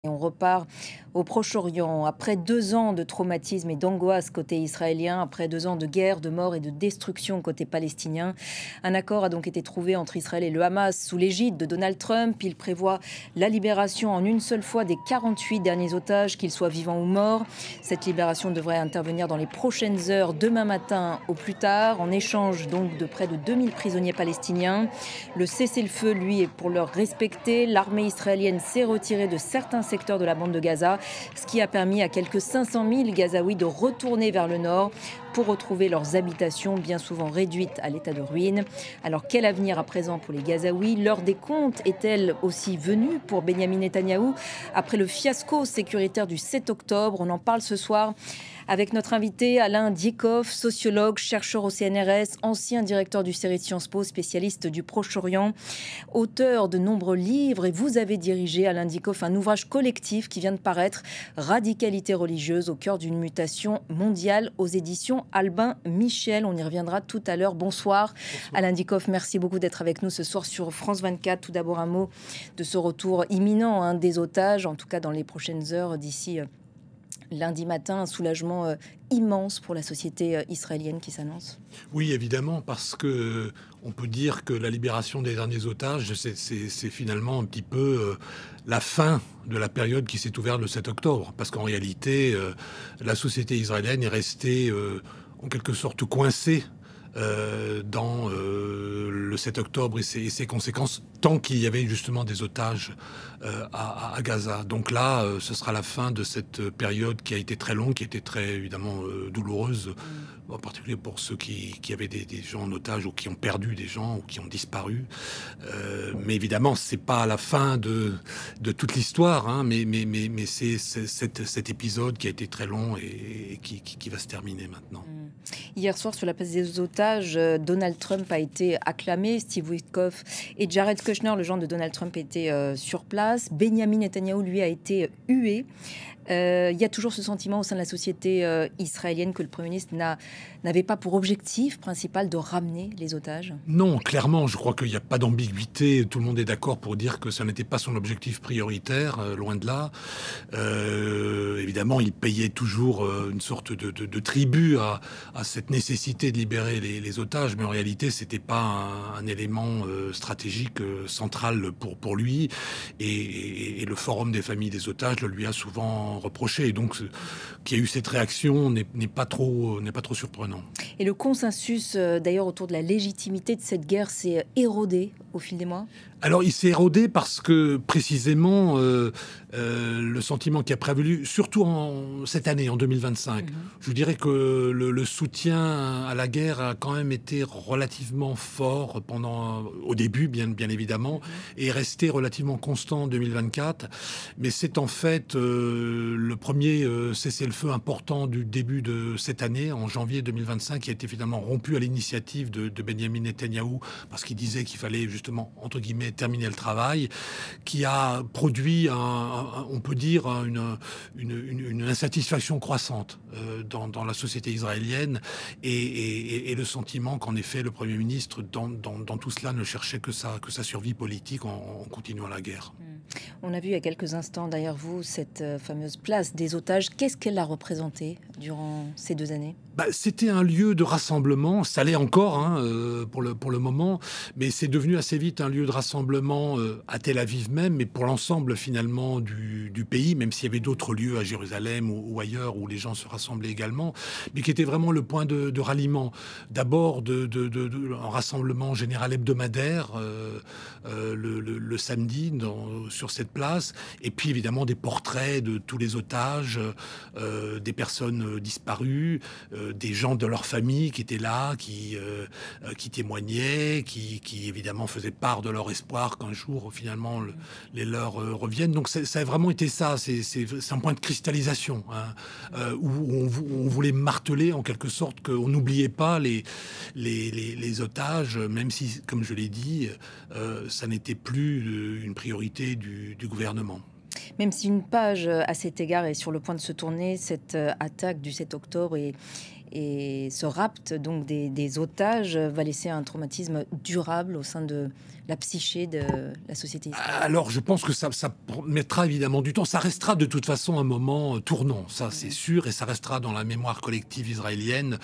Et on repart au Proche-Orient. Après 2 ans de traumatisme et d'angoisse côté israélien, après 2 ans de guerre, de mort et de destruction côté palestinien, un accord a donc été trouvé entre Israël et le Hamas sous l'égide de Donald Trump. Il prévoit la libération en une seule fois des 48 derniers otages, qu'ils soient vivants ou morts. Cette libération devrait intervenir dans les prochaines heures, demain matin au plus tard, en échange donc de près de 2000 prisonniers palestiniens. Le cessez-le-feu, lui, est pour l'heure respecté. L'armée israélienne s'est retirée de certains secteurs de la bande de Gaza, ce qui a permis à quelques 500 000 Gazaouis de retourner vers le nord pour retrouver leurs habitations bien souvent réduites à l'état de ruine. Alors quel avenir à présent pour les Gazaouis? L'heure des comptes est-elle aussi venue pour Benyamin Netanyahou après le fiasco sécuritaire du 7 octobre? On en parle ce soir avec notre invité Alain Diekhoff, sociologue, chercheur au CNRS, ancien directeur du CERI de Sciences Po, spécialiste du Proche-Orient, auteur de nombreux livres. Et vous avez dirigé, Alain Diekhoff, un ouvrage collectif qui vient de paraître, Radicalité religieuse au cœur d'une mutation mondiale, aux éditions Albin Michel. On y reviendra tout à l'heure. Bonsoir. Alain Diekhoff, merci beaucoup d'être avec nous ce soir sur France 24. Tout d'abord, un mot de ce retour imminent des otages, en tout cas dans les prochaines heures d'ici lundi matin, un soulagement immense pour la société israélienne qui s'annonce. Oui, évidemment, parce que on peut dire que la libération des derniers otages, c'est finalement un petit peu la fin de la période qui s'est ouverte le 7 octobre. Parce qu'en réalité, la société israélienne est restée en quelque sorte coincée dans le 7 octobre et ses conséquences, tant qu'il y avait justement des otages à Gaza. Donc là, ce sera la fin de cette période qui a été très longue, qui a été très évidemment douloureuse, en particulier pour ceux qui avaient des gens en otage ou qui ont perdu des gens ou qui ont disparu. Mais évidemment, c'est pas la fin de toute l'histoire, hein, mais c'est cet épisode qui a été très long et qui va se terminer maintenant. Hier soir, sur la place des otages, Donald Trump a été acclamé. Steve Witkoff et Jared Kushner, le gendre de Donald Trump, étaient sur place. Benyamin Netanyahou, lui, a été hué. Il y a toujours ce sentiment au sein de la société israélienne que le Premier ministre n'avait pas pour objectif principal de ramener les otages. Non, clairement, je crois qu'il n'y a pas d'ambiguïté. Tout le monde est d'accord pour dire que ça n'était pas son objectif prioritaire, loin de là. Évidemment, il payait toujours une sorte de tribut à cette nécessité de libérer les otages, mais en réalité, c'était pas un élément stratégique central pour lui. Et le Forum des familles des otages le lui a souvent reproché. Et donc, qu'il y ait eu cette réaction n'est pas trop surprenant. Et le consensus, d'ailleurs, autour de la légitimité de cette guerre s'est érodé au fil des mois? Alors, il s'est érodé parce que, précisément, le sentiment qui a prévalu, surtout cette année, en 2025, je vous dirais que le soutien à la guerre a quand même été relativement fort au début, bien évidemment, et est resté relativement constant en 2024. Mais c'est en fait le premier cessez-le-feu important du début de cette année, en janvier 2025, qui a été finalement rompu à l'initiative de Benyamin Netanyahou, parce qu'il disait qu'il fallait justement, entre guillemets, terminer le travail, qui a produit, on peut dire, une insatisfaction croissante dans la société israélienne et le sentiment qu'en effet le Premier ministre, dans tout cela, ne cherchait que sa survie politique en continuant la guerre. On a vu il y a quelques instants derrière vous cette fameuse place des otages. Qu'est-ce qu'elle a représenté durant ces 2 années? C'était un lieu de rassemblement, ça l'est encore pour le moment, mais c'est devenu assez vite un lieu de rassemblement à Tel Aviv même, mais pour l'ensemble finalement du pays, même s'il y avait d'autres lieux à Jérusalem ou ailleurs où les gens se rassemblaient également, mais qui était vraiment le point de ralliement. D'abord un rassemblement général hebdomadaire le samedi sur cette place, et puis évidemment des portraits de tous les otages, des personnes disparues, des gens de leur famille qui étaient là, qui témoignaient, qui évidemment faisaient part de leur espoir qu'un jour finalement les leurs reviennent. Donc ça a vraiment été ça, c'est un point de cristallisation, hein, où on voulait marteler en quelque sorte qu'on n'oubliait pas les otages, même si, comme je l'ai dit, ça n'était plus une priorité du gouvernement. Même si une page à cet égard est sur le point de se tourner, cette attaque du 7 octobre Et ce rapt donc des otages va laisser un traumatisme durable au sein de la psyché de la société israélienne. Alors, je pense que ça mettra évidemment du temps. Ça restera de toute façon un moment tournant, ça c'est sûr, et ça restera dans la mémoire collective israélienne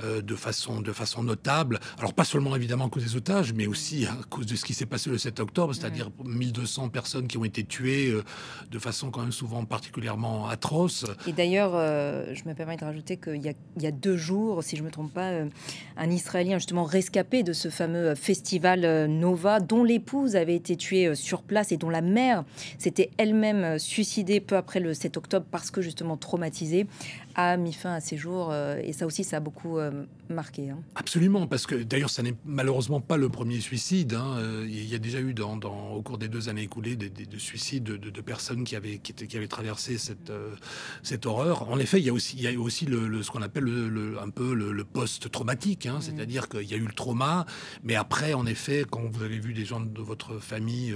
de façon notable. Alors, pas seulement évidemment à cause des otages, mais aussi à cause de ce qui s'est passé le 7 octobre, c'est-à-dire 1200 personnes qui ont été tuées de façon quand même souvent particulièrement atroce. Et d'ailleurs, je me permets de rajouter qu'il y a 2 jours, si je ne me trompe pas, un Israélien justement rescapé de ce fameux festival Nova, dont l'épouse avait été tuée sur place et dont la mère s'était elle-même suicidée peu après le 7 octobre parce que justement traumatisée, a mis fin à ses jours. Et ça aussi, ça a beaucoup marqué. Hein. Absolument, parce que d'ailleurs, ça n'est malheureusement pas le premier suicide. Hein. Il y a déjà eu au cours des 2 années écoulées des suicides de personnes qui avaient traversé cette horreur. En effet, il y a aussi ce qu'on appelle un peu le post-traumatique, hein. C'est-à-dire qu'il y a eu le trauma, mais après, en effet, quand vous avez vu des gens de votre famille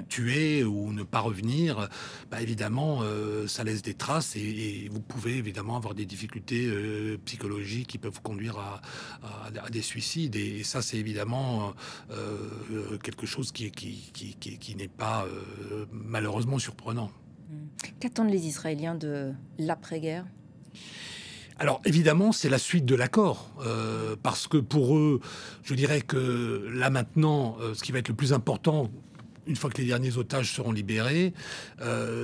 tués ou ne pas revenir, bah, évidemment, ça laisse des traces et vous pouvez évidemment avoir des difficultés psychologiques qui peuvent vous conduire à des suicides. Et ça, c'est évidemment quelque chose qui n'est pas malheureusement surprenant. Qu'attendent les Israéliens de l'après-guerre ? Alors évidemment, c'est la suite de l'accord, parce que pour eux, je dirais que là maintenant, ce qui va être le plus important, une fois que les derniers otages seront libérés,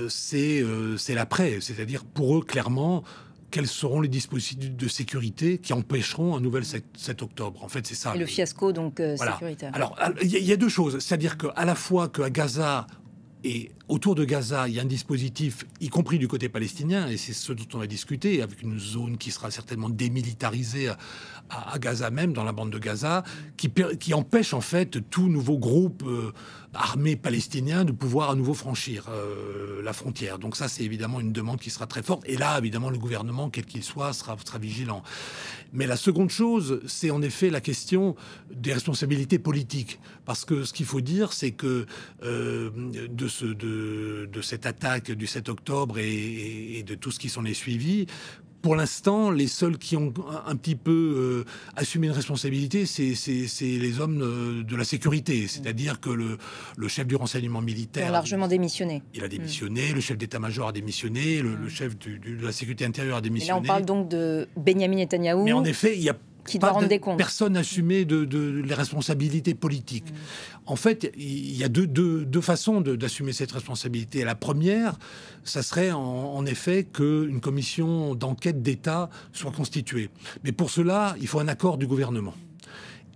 c'est l'après. C'est-à-dire pour eux, clairement, quels seront les dispositifs de sécurité qui empêcheront un nouvel 7 octobre. En fait, c'est ça. Et le fiasco, donc, voilà. Sécuritaire. Alors, il y a 2 choses. C'est-à-dire qu'à la fois qu'à Gaza et autour de Gaza, il y a un dispositif, y compris du côté palestinien, et c'est ce dont on va discuter, avec une zone qui sera certainement démilitarisée à Gaza même, dans la bande de Gaza, qui empêche en fait tout nouveau groupe armé palestinien de pouvoir à nouveau franchir la frontière. Donc ça, c'est évidemment une demande qui sera très forte. Et là, évidemment, le gouvernement, quel qu'il soit, sera vigilant. Mais la seconde chose, c'est en effet la question des responsabilités politiques. Parce que ce qu'il faut dire, c'est que de cette attaque du 7 octobre et de tout ce qui s'en est suivi, pour l'instant, les seuls qui ont un petit peu assumé une responsabilité, c'est les hommes de la sécurité. C'est-à-dire que le chef du renseignement militaire... Ils ont largement démissionné. Il a démissionné, le chef d'état-major a démissionné, le chef de la sécurité intérieure a démissionné. Et là, on parle donc de Benyamin Netanyahou. Mais en effet, il y a qui doit rendre des comptes. Personne assumé de les responsabilités politiques. En fait, il y a deux façons d'assumer cette responsabilité. La première, ça serait en effet qu'une commission d'enquête d'État soit constituée. Mais pour cela, il faut un accord du gouvernement.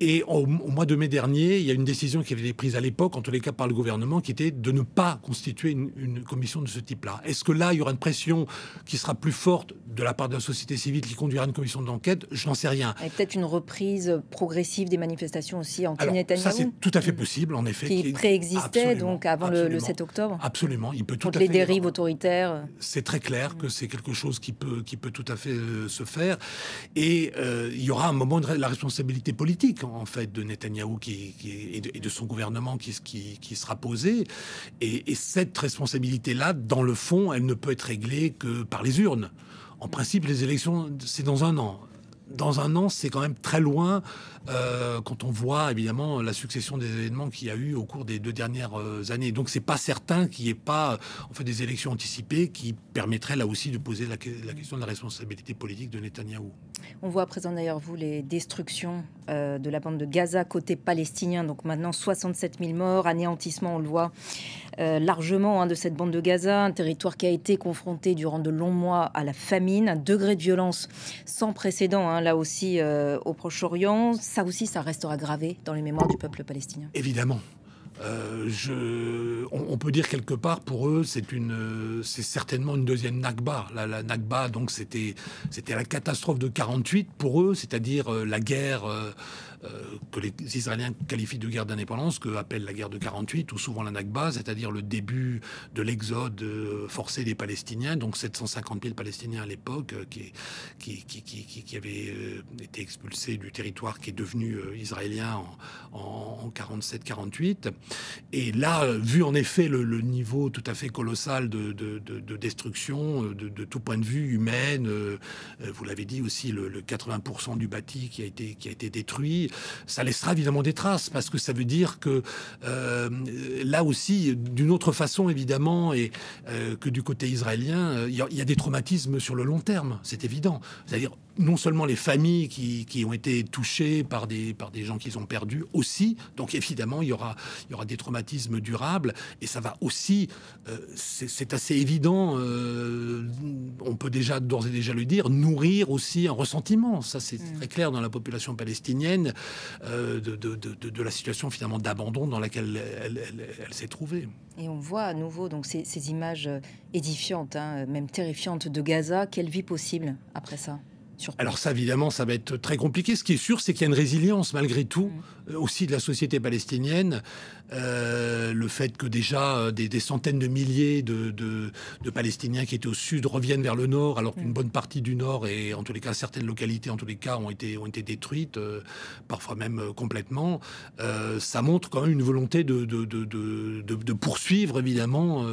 Et au mois de mai dernier, il y a une décision qui avait été prise à l'époque, en tous les cas par le gouvernement, qui était de ne pas constituer une commission de ce type-là. Est-ce que là, il y aura une pression qui sera plus forte de la part de la société civile qui conduira à une commission d'enquête? Je n'en sais rien. Et peut-être une reprise progressive des manifestations aussi anti-Netanyahou. Ça, c'est tout à fait possible, en effet. Qui préexistait donc avant le 7 octobre. Absolument. Il peut tout contre à fait les dérives autoritaires. C'est très clair que c'est quelque chose qui peut tout à fait se faire. Et il y aura un moment de la responsabilité politique, en fait, de Netanyahou et de son gouvernement qui sera posé. Et cette responsabilité-là, dans le fond, elle ne peut être réglée que par les urnes. En principe, les élections, c'est dans 1 an. Dans 1 an, c'est quand même très loin quand on voit évidemment la succession des événements qu'il y a eu au cours des 2 dernières années. Donc c'est pas certain qu'il n'y ait pas en fait des élections anticipées qui permettraient là aussi de poser la question de la responsabilité politique de Netanyahou. On voit à présent d'ailleurs vous les destructions de la bande de Gaza côté palestinien. Donc maintenant 67 000 morts, anéantissement, on le voit largement de cette bande de Gaza, un territoire qui a été confronté durant de longs mois à la famine, un degré de violence sans précédent là aussi au Proche-Orient. Ça aussi, ça restera gravé dans les mémoires du peuple palestinien. Évidemment. On peut dire quelque part pour eux, c'est certainement une deuxième Nakba. La Nakba, donc c'était la catastrophe de 48 pour eux, c'est-à-dire la guerre que les Israéliens qualifient de guerre d'indépendance, que appellent la guerre de 48 ou souvent la Nakba, c'est-à-dire le début de l'exode forcé des Palestiniens, donc 750 000 Palestiniens à l'époque qui avaient été expulsés du territoire qui est devenu israélien en 47-48. Et là, vu en effet le niveau tout à fait colossal de destruction, de tout point de vue humaine, vous l'avez dit aussi, le 80% du bâti qui a été détruit, ça laissera évidemment des traces, parce que ça veut dire que là aussi, d'une autre façon évidemment, et que du côté israélien, il y a des traumatismes sur le long terme, c'est évident. C'est-à-dire non seulement les familles qui ont été touchées par des gens qu'ils ont perdus aussi, donc évidemment il y aura des traumatismes durables, et ça va aussi, c'est assez évident, on peut d'ores et déjà le dire, nourrir aussi un ressentiment, ça c'est très clair dans la population palestinienne, de la situation finalement d'abandon dans laquelle elle s'est trouvée. Et on voit à nouveau donc ces images édifiantes, même terrifiantes de Gaza. Quelle vie possible après ça? Alors ça, évidemment, ça va être très compliqué. Ce qui est sûr, c'est qu'il y a une résilience, malgré tout, aussi de la société palestinienne. Le fait que déjà des centaines de milliers de Palestiniens qui étaient au sud reviennent vers le nord, alors qu'une bonne partie du nord, et en tous les cas certaines localités, en tous les cas, ont été détruites, parfois même complètement. Ça montre quand même une volonté de poursuivre, évidemment,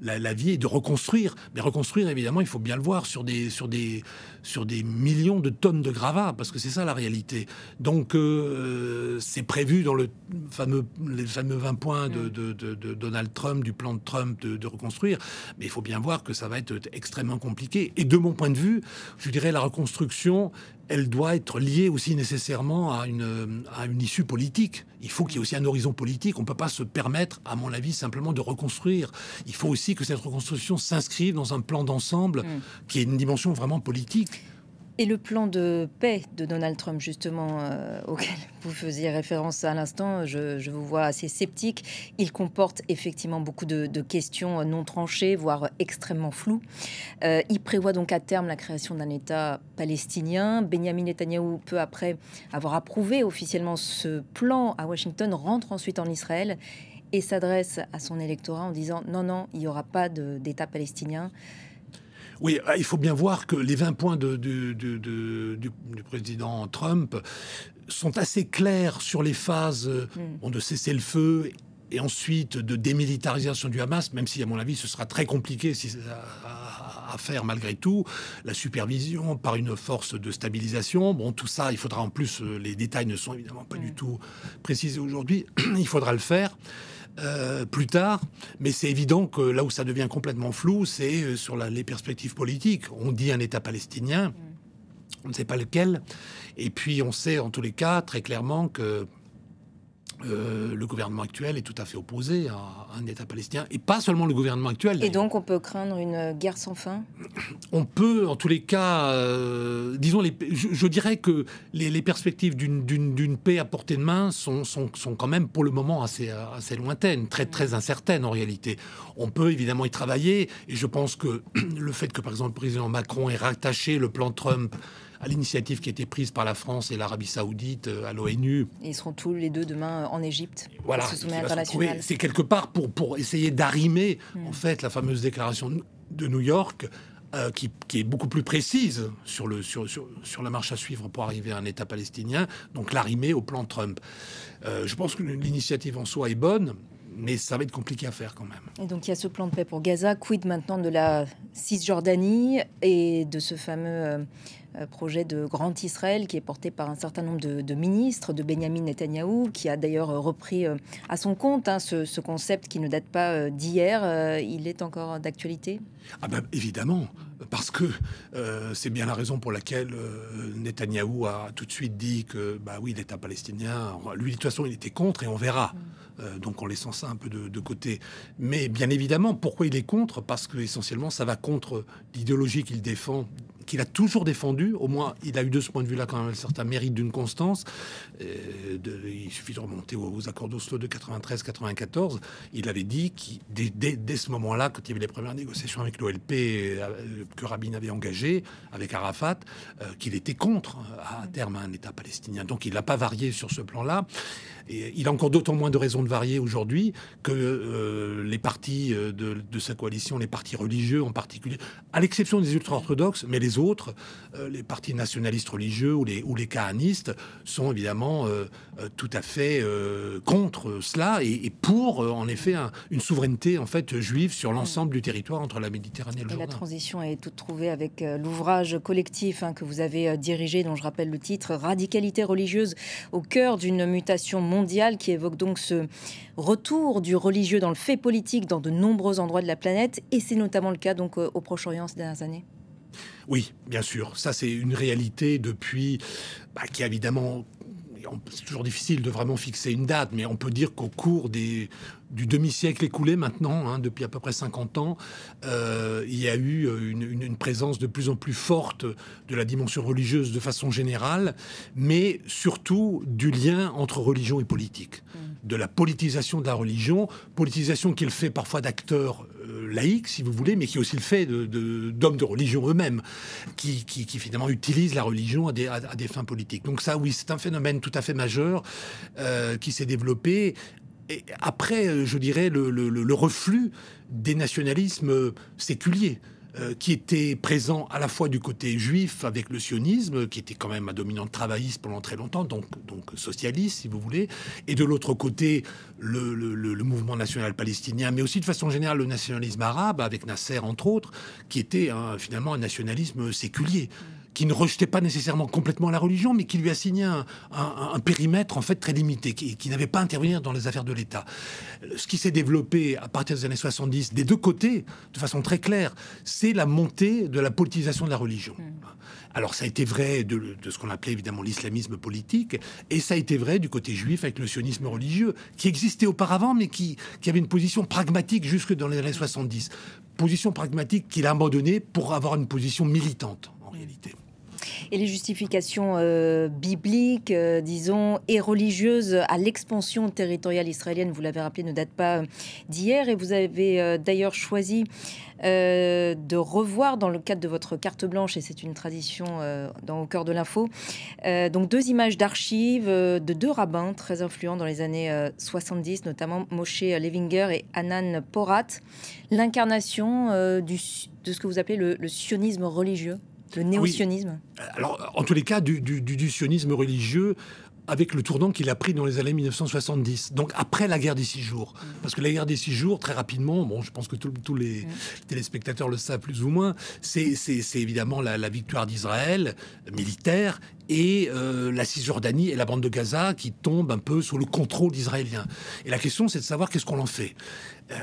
la vie et de reconstruire. Mais reconstruire, évidemment, il faut bien le voir, sur des millions de tonnes de gravats, parce que c'est ça la réalité. Donc c'est prévu dans les fameux 20 points de Donald Trump, du plan de Trump de reconstruire, mais il faut bien voir que ça va être extrêmement compliqué. Et de mon point de vue, je dirais la reconstruction, elle doit être liée aussi nécessairement à une issue politique. Il faut qu'il y ait aussi un horizon politique. On ne peut pas se permettre, à mon avis, simplement de reconstruire. Il faut aussi que cette reconstruction s'inscrive dans un plan d'ensemble qui ait une dimension vraiment politique. Et le plan de paix de Donald Trump, justement, auquel vous faisiez référence à l'instant, je vous vois assez sceptique. Il comporte effectivement beaucoup de questions non tranchées, voire extrêmement floues. Il prévoit donc à terme la création d'un État palestinien. Benyamin Netanyahou, peu après avoir approuvé officiellement ce plan à Washington, rentre ensuite en Israël et s'adresse à son électorat en disant « Non, il n'y aura pas d'État palestinien ». Oui, il faut bien voir que les 20 points du président Trump sont assez clairs sur les phases de cessez-le-feu et ensuite de démilitarisation du Hamas, même si, à mon avis, ce sera très compliqué à faire malgré tout. La supervision par une force de stabilisation, bon, tout ça, il faudra en plus, les détails ne sont évidemment pas du tout précisés aujourd'hui, il faudra le faire. Plus tard, mais c'est évident que là où ça devient complètement flou, c'est sur les perspectives politiques. On dit un État palestinien, on ne sait pas lequel, et puis on sait en tous les cas très clairement que le gouvernement actuel est tout à fait opposé à un État palestinien, et pas seulement le gouvernement actuel. Et donc on peut craindre une guerre sans fin? On peut, en tous les cas, disons, je dirais que les perspectives d'une paix à portée de main sont quand même pour le moment assez lointaines, très incertaines en réalité. On peut évidemment y travailler, et je pense que le fait que, par exemple, le président Macron ait rattaché le plan Trump à l'initiative qui a été prise par la France et l'Arabie Saoudite à l'ONU. Ils seront tous les deux demain en Égypte. Voilà, c'est quelque part pour essayer d'arrimer en fait la fameuse déclaration de New York qui est beaucoup plus précise sur la marche à suivre pour arriver à un État palestinien, donc l'arrimer au plan Trump. Je pense que l'initiative en soi est bonne, mais ça va être compliqué à faire quand même. Et donc il y a ce plan de paix pour Gaza. Quid maintenant de la Cisjordanie et de ce fameux projet de Grand Israël qui est porté par un certain nombre de ministres, de Benyamin Netanyahou, qui a d'ailleurs repris à son compte ce concept qui ne date pas d'hier. Il est encore d'actualité? Ah ben, évidemment, parce que c'est bien la raison pour laquelle Netanyahou a tout de suite dit que, bah oui, l'État palestinien, lui, de toute façon, il était contre et on verra. Donc en laissant ça un peu de côté. Mais bien évidemment, pourquoi il est contre? Parce que essentiellement, ça va contre l'idéologie qu'il défend qu'il a toujours défendu. Au moins, il a eu de ce point de vue-là quand même un certain mérite d'une constance. Il suffit de remonter aux accords d'Oslo de 93-94. Il avait dit, dès ce moment-là, quand il y avait les premières négociations avec l'OLP que Rabin avait engagées, avec Arafat, qu'il était contre, à terme, un État palestinien. Donc, il n'a pas varié sur ce plan-là. Et il a encore d'autant moins de raisons de varier aujourd'hui que les partis de sa coalition, les partis religieux en particulier, à l'exception des ultra-orthodoxes, mais les autres, les partis nationalistes religieux ou les kahanistes, sont évidemment tout à fait contre cela et pour, en effet, une souveraineté en fait juive sur l'ensemble du territoire entre la Méditerranée et le Jourdain. La transition est toute trouvée avec l'ouvrage collectif que vous avez dirigé, dont je rappelle le titre, Radicalité religieuse au cœur d'une mutation mondiale, qui évoque donc ce retour du religieux dans le fait politique dans de nombreux endroits de la planète, et c'est notamment le cas donc au Proche-Orient ces dernières années. Oui, bien sûr. Ça, c'est une réalité depuis, qui évidemment... C'est toujours difficile de vraiment fixer une date, mais on peut dire qu'au cours du demi-siècle écoulé maintenant, depuis à peu près 50 ans, il y a eu une présence de plus en plus forte de la dimension religieuse de façon générale, mais surtout du lien entre religion et politique, de la politisation de la religion, politisation qui est le fait parfois d'acteurs laïcs, si vous voulez, mais qui est aussi le fait d'hommes de religion eux-mêmes, qui finalement utilisent la religion à des fins politiques. Donc ça, oui, c'est un phénomène tout à fait majeur qui s'est développé. Et après, je dirais, le reflux des nationalismes séculiers qui étaient présents à la fois du côté juif avec le sionisme, qui était quand même à dominante travailliste pendant très longtemps, donc socialiste, si vous voulez, et de l'autre côté, le mouvement national palestinien, mais aussi de façon générale le nationalisme arabe, avec Nasser entre autres, qui était finalement un nationalisme séculier, qui ne rejetait pas nécessairement complètement la religion, mais qui lui assignait un périmètre en fait très limité, qui n'avait pas à intervenir dans les affaires de l'État. Ce qui s'est développé à partir des années 70, des deux côtés, de façon très claire, c'est la montée de la politisation de la religion. Alors ça a été vrai de ce qu'on appelait évidemment l'islamisme politique, et ça a été vrai du côté juif avec le sionisme religieux, qui existait auparavant, mais qui avait une position pragmatique jusque dans les années 70. Position pragmatique qu'il a abandonnée pour avoir une position militante, en réalité. Et les justifications bibliques, disons, et religieuses à l'expansion territoriale israélienne, vous l'avez rappelé, ne datent pas d'hier. Et vous avez d'ailleurs choisi de revoir dans le cadre de votre carte blanche, et c'est une tradition au cœur de l'info, donc 2 images d'archives de 2 rabbins très influents dans les années 70, notamment Moshe Levinger et Hanan Porat, l'incarnation de ce que vous appelez le sionisme religieux. Le néo-sionisme. Oui. Alors, en tous les cas, du sionisme religieux, avec le tournant qu'il a pris dans les années 1970, donc après la guerre des 6 jours. Parce que la guerre des 6 jours, très rapidement, bon, je pense que tous les téléspectateurs le savent plus ou moins, c'est évidemment la victoire d'Israël militaire et la Cisjordanie et la bande de Gaza qui tombent un peu sous le contrôle israélien. Et la question, c'est de savoir qu'est-ce qu'on en fait.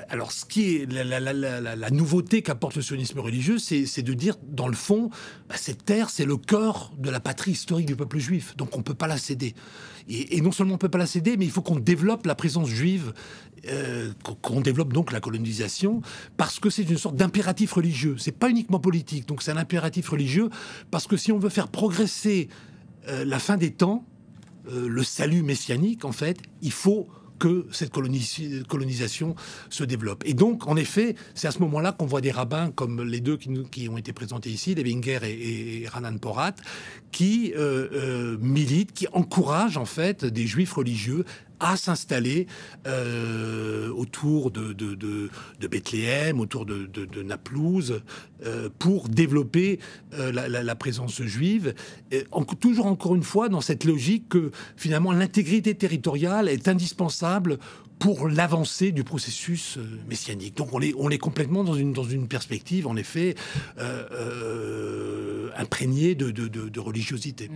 Alors, ce qui est la nouveauté qu'apporte le sionisme religieux, c'est de dire, dans le fond, cette terre, c'est le cœur de la patrie historique du peuple juif. Donc, on ne peut pas la céder. Et non seulement on ne peut pas la céder, mais il faut qu'on développe la présence juive, qu'on développe donc la colonisation, parce que c'est une sorte d'impératif religieux. C'est pas uniquement politique. Donc, c'est un impératif religieux, parce que si on veut faire progresser la fin des temps, le salut messianique, en fait, il faut que cette colonisation se développe. Et donc, en effet, c'est à ce moment-là qu'on voit des rabbins comme les 2 qui ont été présentés ici, Levinger et Hanan Porat, qui militent, qui encouragent en fait des juifs religieux à s'installer autour de Bethléem, autour de Naplouse, pour développer la présence juive. Toujours encore une fois dans cette logique que finalement l'intégrité territoriale est indispensable pour l'avancée du processus messianique. Donc on est complètement dans une perspective, en effet, imprégnée de religiosité.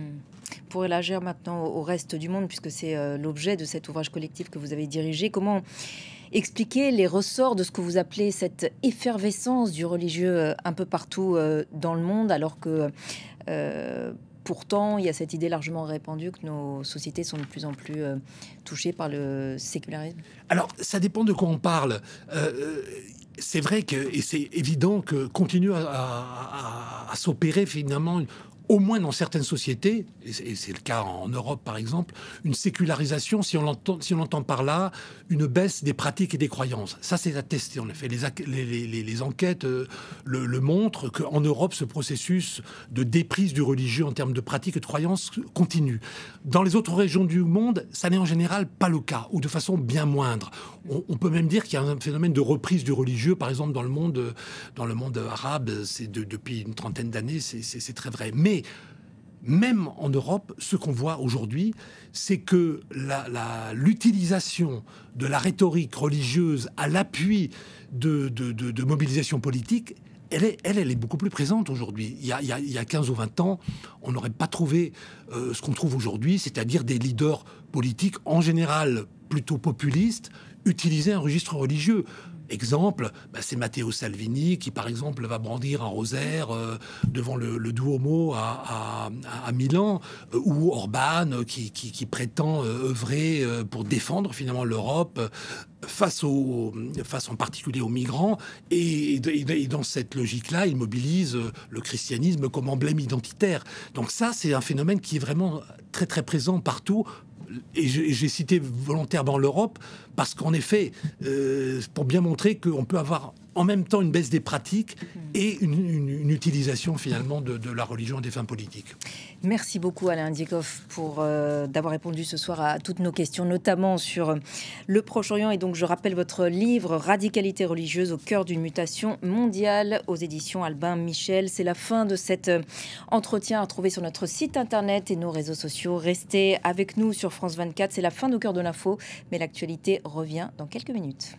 Pour élargir maintenant au reste du monde, puisque c'est l'objet de cet ouvrage collectif que vous avez dirigé, comment expliquer les ressorts de ce que vous appelez cette effervescence du religieux un peu partout dans le monde, alors que pourtant, il y a cette idée largement répandue que nos sociétés sont de plus en plus touchées par le sécularisme? Alors, ça dépend de quoi on parle. C'est vrai et c'est évident que continue à à s'opérer finalement, au moins dans certaines sociétés, et c'est le cas en Europe par exemple, une sécularisation, si on entend par là, une baisse des pratiques et des croyances. Ça, c'est attesté en effet. Les enquêtes le montrent qu'en Europe, ce processus de déprise du religieux en termes de pratiques et de croyances continue. Dans les autres régions du monde, ça n'est en général pas le cas, ou de façon bien moindre. On peut même dire qu'il y a un phénomène de reprise du religieux, par exemple dans le monde arabe, depuis une trentaine d'années, c'est très vrai. Mais même en Europe, ce qu'on voit aujourd'hui, c'est que l'utilisation de la rhétorique religieuse à l'appui de mobilisation politique, elle est beaucoup plus présente aujourd'hui. Il y a 15 ou 20 ans, on n'aurait pas trouvé ce qu'on trouve aujourd'hui, c'est-à-dire des leaders politiques, en général plutôt populistes, utiliser un registre religieux. Exemple, c'est Matteo Salvini qui, par exemple, va brandir un rosaire devant le Duomo à Milan, ou Orban qui prétend œuvrer pour défendre finalement l'Europe face en particulier aux migrants. Et dans cette logique-là, il mobilise le christianisme comme emblème identitaire. Donc ça, c'est un phénomène qui est vraiment très très présent partout. Et j'ai cité volontairement l'Europe parce qu'en effet, pour bien montrer qu'on peut avoir en même temps une baisse des pratiques et une utilisation finalement de la religion à des fins politiques. Merci beaucoup Alain Dieckhoff pour d'avoir répondu ce soir à toutes nos questions, notamment sur le Proche-Orient. Et donc je rappelle votre livre Radicalité religieuse au cœur d'une mutation mondiale aux éditions Albin Michel. C'est la fin de cet entretien à retrouver sur notre site internet et nos réseaux sociaux. Restez avec nous sur France 24. C'est la fin d'Au cœur de l'info, mais l'actualité revient dans quelques minutes.